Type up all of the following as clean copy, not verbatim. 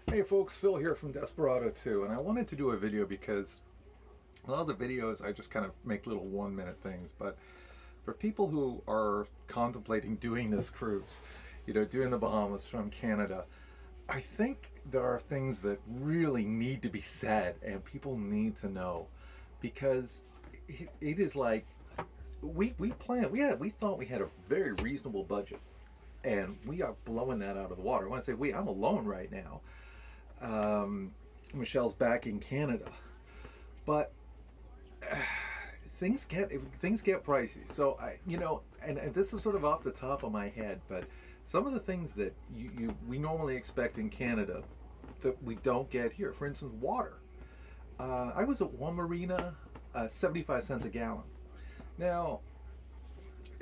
Hey folks, Phil here from Desperado 2, and I wanted to do a video because a lot of the videos I just kind of make little 1-minute things, but for people who are contemplating doing this cruise, doing the Bahamas from Canada, I think there are things that really need to be said and people need to know, because it is like we thought we had a very reasonable budget, and we are blowing that out of the water. When I say we, I'm alone right now. Michelle's back in Canada, but things get pricey. So and this is sort of off the top of my head, but some of the things that we normally expect in Canada that we don't get here. For instance, water. I was at one marina, 75 cents a gallon. Now,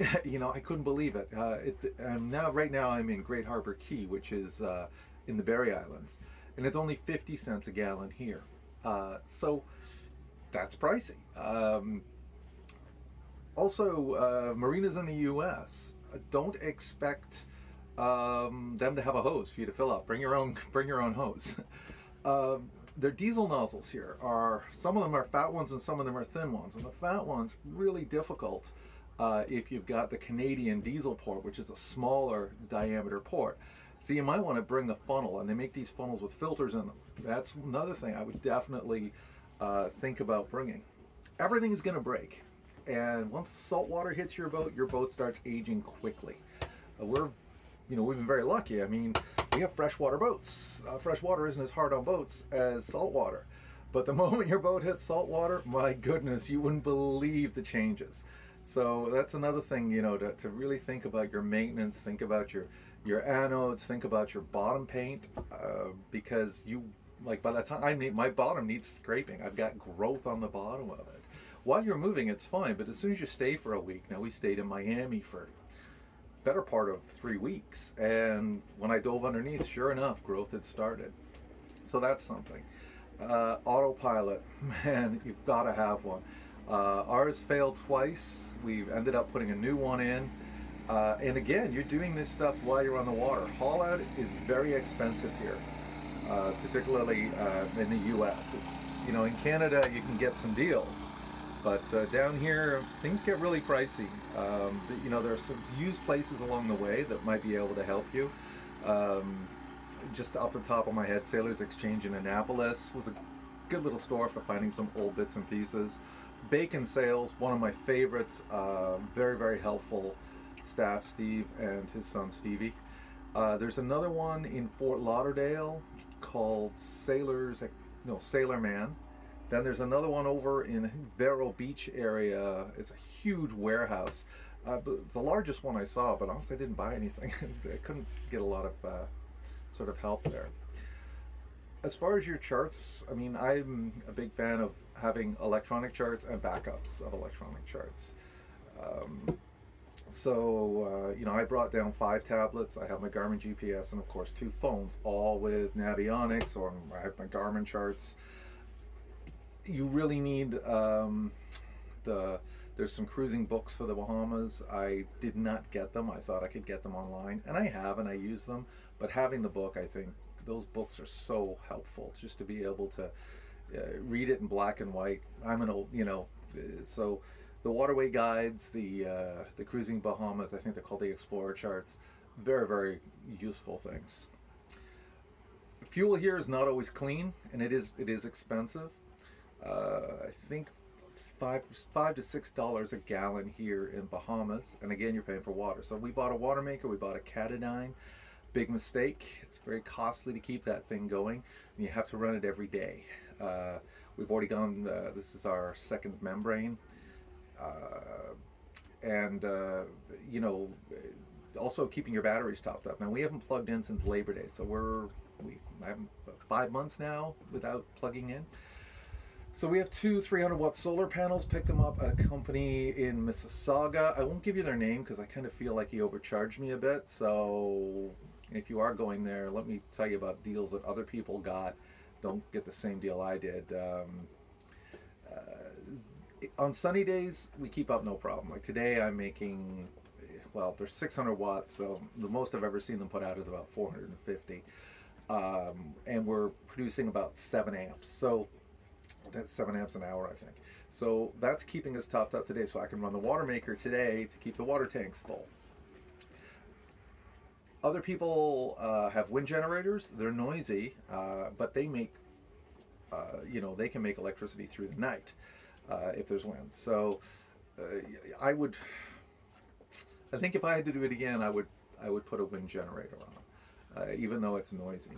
I couldn't believe it. Right now I'm in Great Harbor Key, which is in the Berry Islands, and it's only 50 cents a gallon here. So that's pricey. Also, marinas in the U.S. don't expect them to have a hose for you to fill up. Bring your own hose. Their diesel nozzles here some of them are fat ones and some of them are thin ones, and the fat ones really difficult if you've got the Canadian diesel port, which is a smaller diameter port. So you might want to bring the funnel, and they make these funnels with filters in them. That's another thing I would definitely think about bringing. Everything is going to break, and once salt water hits your boat starts aging quickly. We've been very lucky. I mean, we have freshwater boats. Freshwater isn't as hard on boats as saltwater, but the moment your boat hits saltwater, my goodness, you wouldn't believe the changes. So that's another thing, to really think about your maintenance, think about your anodes, think about your bottom paint, because by the time my bottom needs scraping. I've got growth on the bottom of it. While you're moving, it's fine, but as soon as you stay for a week, now we stayed in Miami for better part of 3 weeks, and when I dove underneath, sure enough, growth had started. So that's something. Autopilot, man, you've got to have one. Ours failed twice. We've ended up putting a new one in, and again, you're doing this stuff while you're on the water. Haul out is very expensive here, particularly in the US. It's in Canada you can get some deals, but down here things get really pricey. There are some used places along the way that might be able to help you. Just off the top of my head, Sailors Exchange in Annapolis was a good little store for finding some old bits and pieces. Bacon Sales, one of my favorites, very, very helpful staff, Steve and his son Stevie. There's another one in Fort Lauderdale called Sailor Man. Then there's another one over in Vero Beach area. It's a huge warehouse. But it's the largest one I saw, but honestly I didn't buy anything. I couldn't get a lot of sort of help there. As far as your charts, I mean, I'm a big fan of having electronic charts and backups of electronic charts. I brought down 5 tablets. I have my Garmin GPS and of course 2 phones, all with Navionics, or I have my Garmin charts. You really need there's some cruising books for the Bahamas. I did not get them. I thought I could get them online, and I have, and I use them. But having the book, I think those books are so helpful, just to be able to read it in black and white. I'm an old, so the waterway guides, the cruising Bahamas, I think they're called the Explorer charts. Very, very useful things. Fuel here is not always clean, and it is expensive. I think $5 to $6 a gallon here in Bahamas, and again, you're paying for water. So we bought a water maker, we bought a Catadine. Big mistake. It's very costly to keep that thing going, and you have to run it every day. We've already gone, this is our second membrane, also keeping your batteries topped up. Now, we haven't plugged in since Labor Day, so I have 5 months now without plugging in. So we have 2 300-watt solar panels, picked them up at a company in Mississauga. I won't give you their name because I kind of feel like he overcharged me a bit. So if you are going there, let me tell you about deals that other people got. Don't get the same deal I did. On sunny days, we keep up no problem. Like today, I'm making, well, they're 600 watts, so the most I've ever seen them put out is about 450. and we're producing about 7 amps. So that's 7 amps an hour, I think. So that's keeping us topped up today. So I can run the water maker today to keep the water tanks full. Other people have wind generators. They're noisy, but they make, they can make electricity through the night if there's wind. So I think if I had to do it again, I would put a wind generator on, even though it's noisy.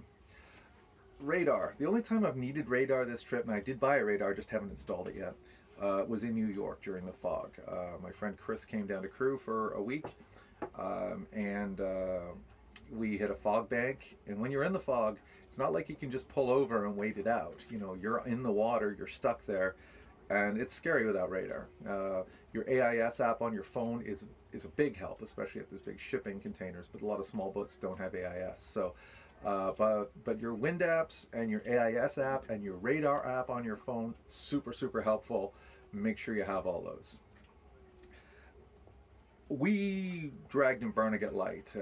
Radar. The only time I've needed radar this trip, and I did buy a radar, just haven't installed it yet, was in New York during the fog. My friend Chris came down to Crew for a week, and we hit a fog bank. And when you're in the fog, it's not like you can just pull over and wait it out. You're in the water, you're stuck there, and it's scary without radar. Your AIS app on your phone is a big help, especially if there's big shipping containers, but a lot of small boats don't have AIS. So but your wind apps and your AIS app and your radar app on your phone, super, super helpful. Make sure you have all those. We dragged in Barnegat Light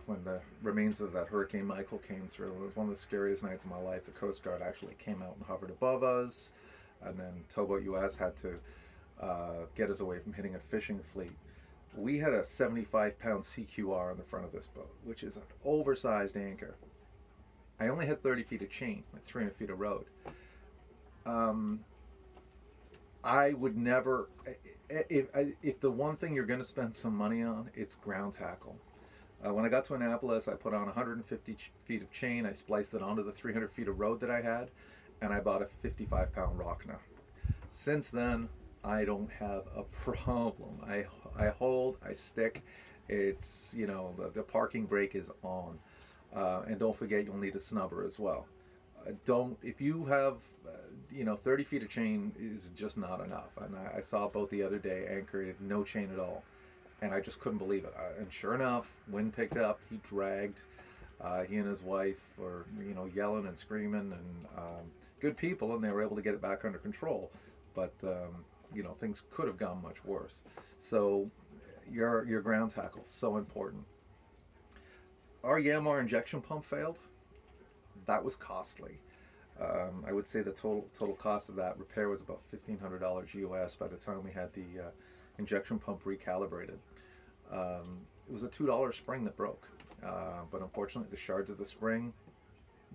when the remains of that Hurricane Michael came through. It was one of the scariest nights of my life. The Coast Guard actually came out and hovered above us, and then Towboat US had to get us away from hitting a fishing fleet. We had a 75-pound CQR on the front of this boat, which is an oversized anchor. I only had 30 feet of chain, like 300 feet of road. I would never, if the one thing you're going to spend some money on, it's ground tackle. When I got to Annapolis, I put on 150 feet of chain, I spliced it onto the 300 feet of road that I had, and I bought a 55-pound Rockna. Since then, I don't have a problem. I hold, I stick. It's, the parking brake is on. And don't forget, you'll need a snubber as well. If you have, 30 feet of chain is just not enough. And I saw a boat the other day anchored, no chain at all. And I just couldn't believe it. And sure enough, wind picked up, he dragged. He and his wife were, yelling and screaming, and good people, and they were able to get it back under control. But, things could have gone much worse. So your ground tackle is so important. Our Yanmar injection pump failed. That was costly. I would say the total cost of that repair was about $1,500 US by the time we had the injection pump recalibrated. It was a $2 spring that broke, but unfortunately the shards of the spring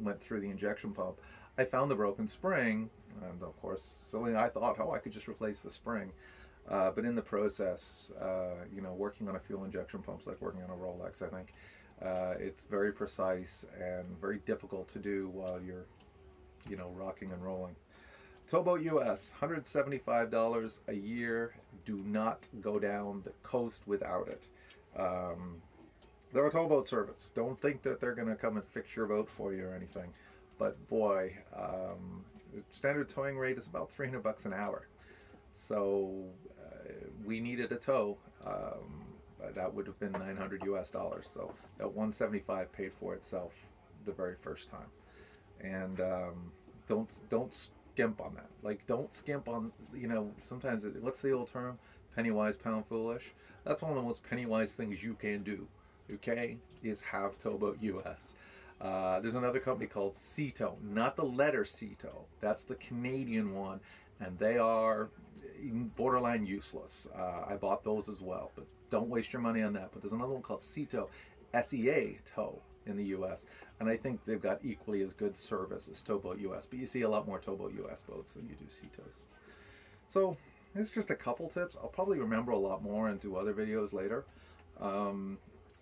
went through the injection pump. I found the broken spring, and of course, silly, I thought, I could just replace the spring. But in the process, working on a fuel injection pump is like working on a Rolex, I think. It's very precise and very difficult to do while you're, rocking and rolling. Towboat US, $175 a year. Do not go down the coast without it. They're a towboat service. Don't think that they're going to come and fix your boat for you or anything. But boy, standard towing rate is about $300 an hour. So we needed a tow. That would have been $900 US. So that 175 paid for itself the very first time. And don't skimp on that. Like, don't skimp on, sometimes, what's the old term? Penny wise, pound foolish. That's one of the most penny wise things you can do, okay, is have Towboat US. There's another company called Ceto, not the letter Ceto. That's the Canadian one, and they are borderline useless. I bought those as well, but don't waste your money on that. But there's another one called Ceto, SEA Tow, in the US, and I think they've got equally as good service as Towboat US, but you see a lot more Towboat US boats than you do Cetos. So it's just a couple tips. I'll probably remember a lot more and do other videos later.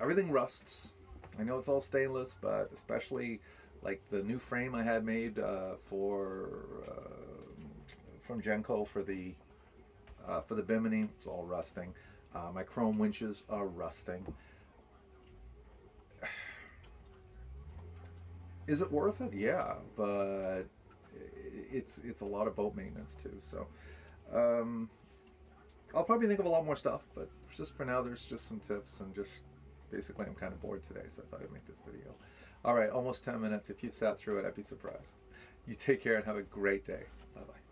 Everything rusts. I know it's all stainless, but especially like the new frame I had made from Genco for the Bimini, it's all rusting. My chrome winches are rusting. Is it worth it? Yeah, but it's a lot of boat maintenance too. So I'll probably think of a lot more stuff, but just for now, there's just some tips, and just basically I'm kind of bored today, so I thought I'd make this video. All right, almost 10 minutes. If you've sat through it, I'd be surprised. You take care and have a great day. Bye-bye.